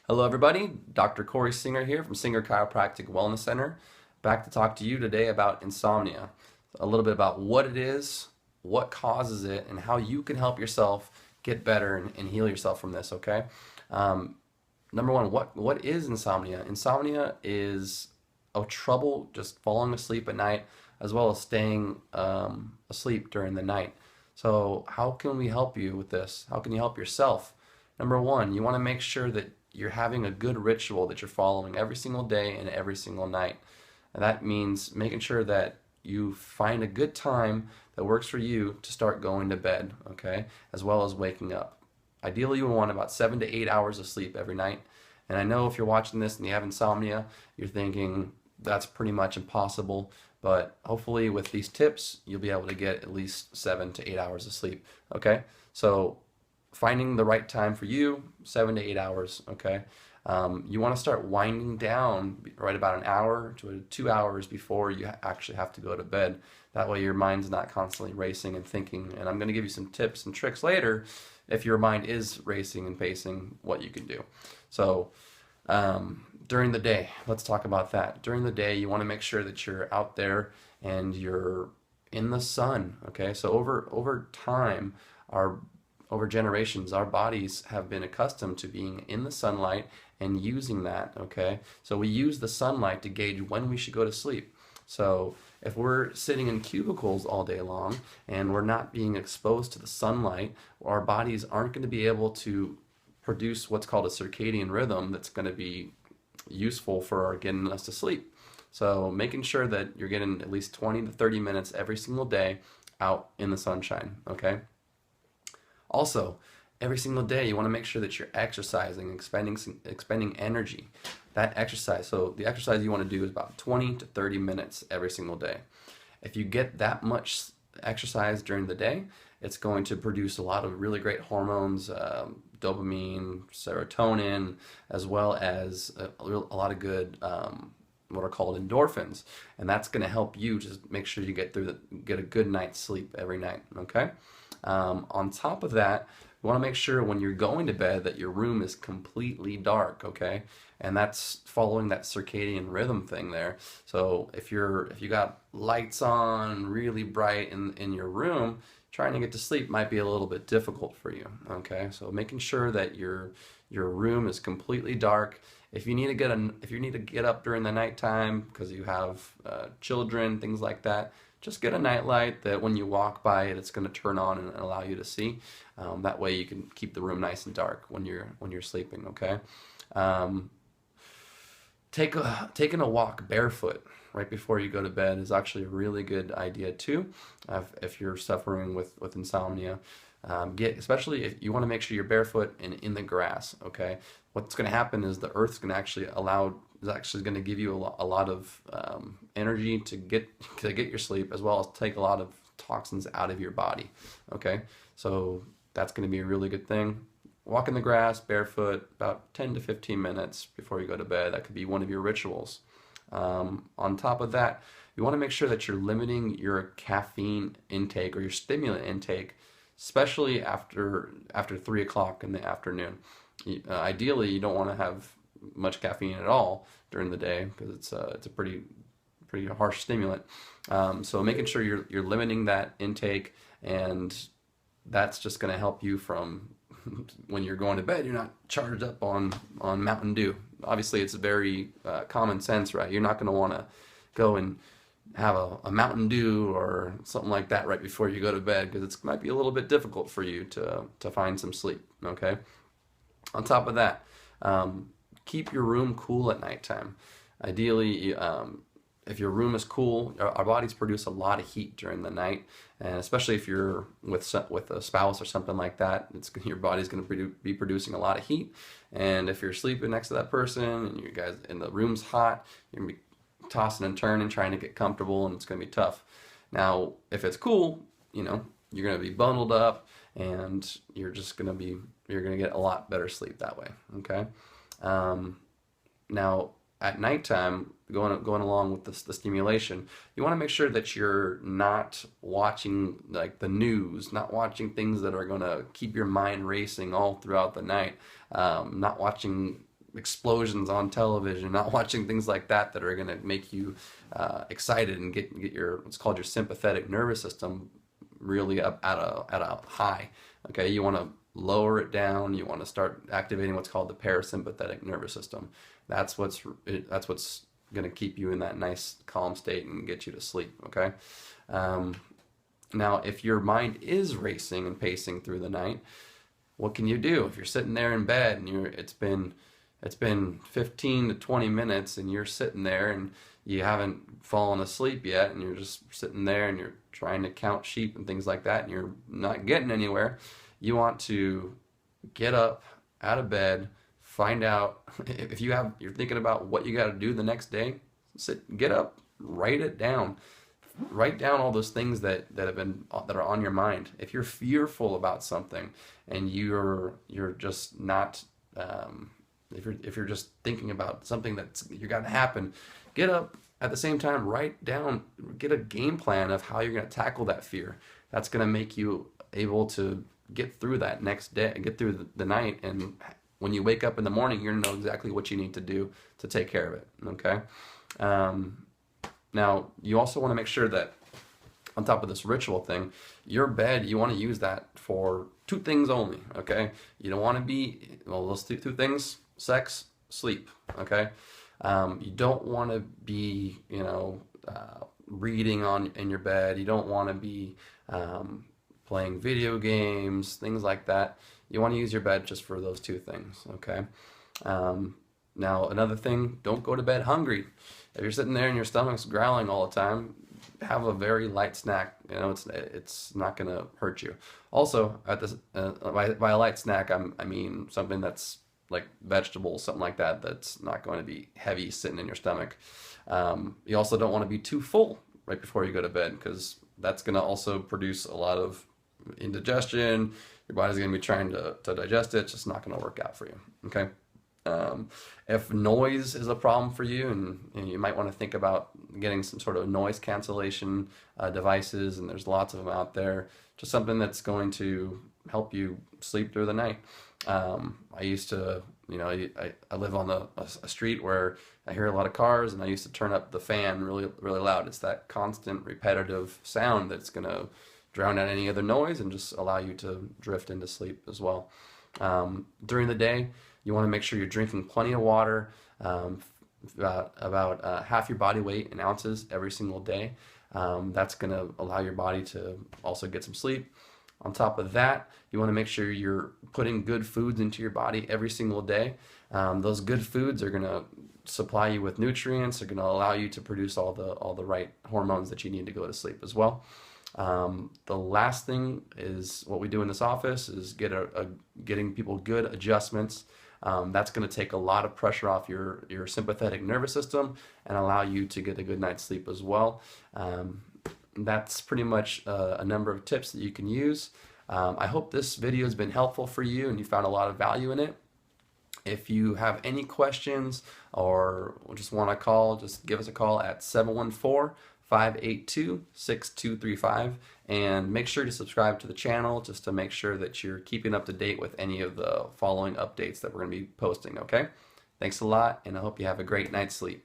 Hello, everybody. Dr. Cory Singer here from Singer Chiropractic Wellness Center. Back to talk to you today about insomnia. A little bit about what it is, what causes it, and how you can help yourself get better and heal yourself from this, okay? Um, Number one, what is insomnia? Insomnia is a trouble just falling asleep at night as well as staying asleep during the night. So, how can we help you with this? How can you help yourself? Number one, you want to make sure that you're having a good ritual that you're following every single day and every single night. And that means making sure that you find a good time that works for you to start going to bed, okay, as well as waking up. Ideally, you want about 7 to 8 hours of sleep every night. And I know if you're watching this and you have insomnia, you're thinking that's pretty much impossible. But hopefully, with these tips, you'll be able to get at least 7 to 8 hours of sleep. Okay? So, finding the right time for you, 7 to 8 hours. Okay? You want to start winding down right about an hour to 2 hours before you actually have to go to bed. That way, your mind's not constantly racing and thinking. And I'm going to give you some tips and tricks later if your mind is racing and pacing, what you can do. So, during the day, let's talk about that. During the day, you want to make sure that you're out there and you're in the sun. Okay, so over time, our over generations, our bodies have been accustomed to being in the sunlight and using that. Okay, so we use the sunlight to gauge when we should go to sleep. So if we're sitting in cubicles all day long and we're not being exposed to the sunlight, our bodies aren't going to be able to produce what's called a circadian rhythm that's going to be useful for getting us to sleep. So making sure that you're getting at least 20 to 30 minutes every single day out in the sunshine, okay? Also, every single day you want to make sure that you're exercising, expending energy. That exercise, so the exercise you want to do is about 20 to 30 minutes every single day. If you get that much exercise during the day, it's going to produce a lot of really great hormones, dopamine, serotonin, as well as a lot of good what are called endorphins, and that's going to help you just make sure you get a good night's sleep every night. Okay. On top of that, you want to make sure when you're going to bed that your room is completely dark. Okay, and that's following that circadian rhythm thing there. So if you got lights on really bright in your room, trying to get to sleep might be a little bit difficult for you. Okay, so making sure that your room is completely dark. If you need to get up during the nighttime because you have children, things like that, just get a nightlight that when you walk by it, it's going to turn on and allow you to see. That way, you can keep the room nice and dark when you're sleeping. Okay. Um, taking a walk barefoot right before you go to bed is actually a really good idea too. If you're suffering with insomnia, especially if you want to make sure you're barefoot and in the grass. Okay, what's going to happen is the earth's going to actually going to give you a lot of energy to get your sleep, as well as take a lot of toxins out of your body. Okay, so that's going to be a really good thing. Walk in the grass barefoot about 10 to 15 minutes before you go to bed. That could be one of your rituals. On top of that, you want to make sure that you're limiting your caffeine intake or your stimulant intake, especially after 3 o'clock in the afternoon. Ideally, you don't want to have much caffeine at all during the day because it's a pretty harsh stimulant. So making sure you're limiting that intake, and that's just going to help you from when you're going to bed, you're not charged up on Mountain Dew. Obviously, it's very common sense, right? You're not going to want to go and have a Mountain Dew or something like that right before you go to bed because it might be a little bit difficult for you to find some sleep, okay? On top of that, keep your room cool at nighttime. Ideally, if your room is cool, our bodies produce a lot of heat during the night, and especially if you're with a spouse or something like that, your body's going to be producing a lot of heat. And if you're sleeping next to that person and you guys and the room's hot, you're going to be tossing and turning trying to get comfortable, and it's going to be tough. Now, if it's cool, you're going to be bundled up, and you're going to get a lot better sleep that way. Okay. Now, at nighttime, going along with the stimulation, you want to make sure that you're not watching like the news, not watching things that are going to keep your mind racing all throughout the night, not watching explosions on television, not watching things like that that are going to make you excited and get your what's called your sympathetic nervous system really up at a high. Okay, you want to lower it down. You want to start activating what's called the parasympathetic nervous system. That's what's going to keep you in that nice calm state and get you to sleep. Okay. Now, if your mind is racing and pacing through the night, what can you do? If you're sitting there in bed and it's been 15 to 20 minutes and you're sitting there and you haven't fallen asleep yet and you're just sitting there and you're trying to count sheep and things like that and you're not getting anywhere, you want to get up out of bed, find out if you're thinking about what you got to do the next day, get up, write it down. Write down all those things that are on your mind. If you're fearful about something and you're just not if you're just thinking about something that's you're going to happen, get up at the same time, write down, get a game plan of how you're going to tackle that fear. That's going to make you able to get through that next day, get through the night, and when you wake up in the morning, you're going to know exactly what you need to do to take care of it. Okay. Now, you also want to make sure that on top of this ritual thing, your bed, you want to use that for two things only, okay? You don't want to be, well, those two things, sex, sleep, okay? You don't want to be, reading in your bed. You don't want to be playing video games, things like that. You want to use your bed just for those two things, okay? Now, another thing, don't go to bed hungry. If you're sitting there and your stomach's growling all the time, have a very light snack. It's not going to hurt you. Also, by a light snack, I mean something that's like vegetables, something like that, that's not going to be heavy sitting in your stomach. You also don't want to be too full right before you go to bed, because that's going to also produce a lot of indigestion. Your body's going to be trying to digest it. It's just not going to work out for you. Okay. If noise is a problem for you, and you might want to think about getting some sort of noise cancellation devices, and there's lots of them out there, just something that's going to help you sleep through the night. I used to, I live on a street where I hear a lot of cars, and I used to turn up the fan really, really loud. It's that constant repetitive sound that's going to drown out any other noise and just allow you to drift into sleep as well. During the day, you want to make sure you're drinking plenty of water, about half your body weight in ounces every single day. That's going to allow your body to also get some sleep. On top of that, you want to make sure you're putting good foods into your body every single day. Those good foods are going to supply you with nutrients. They're going to allow you to produce all the right hormones that you need to go to sleep as well. The last thing is what we do in this office is getting people good adjustments. That's going to take a lot of pressure off your sympathetic nervous system and allow you to get a good night's sleep as well. That's pretty much a number of tips that you can use. I hope this video has been helpful for you and you found a lot of value in it. If you have any questions or just want to call, just give us a call at 714-582-6235, and make sure to subscribe to the channel just to make sure that you're keeping up to date with any of the following updates that we're going to be posting, okay? Thanks a lot, and I hope you have a great night's sleep.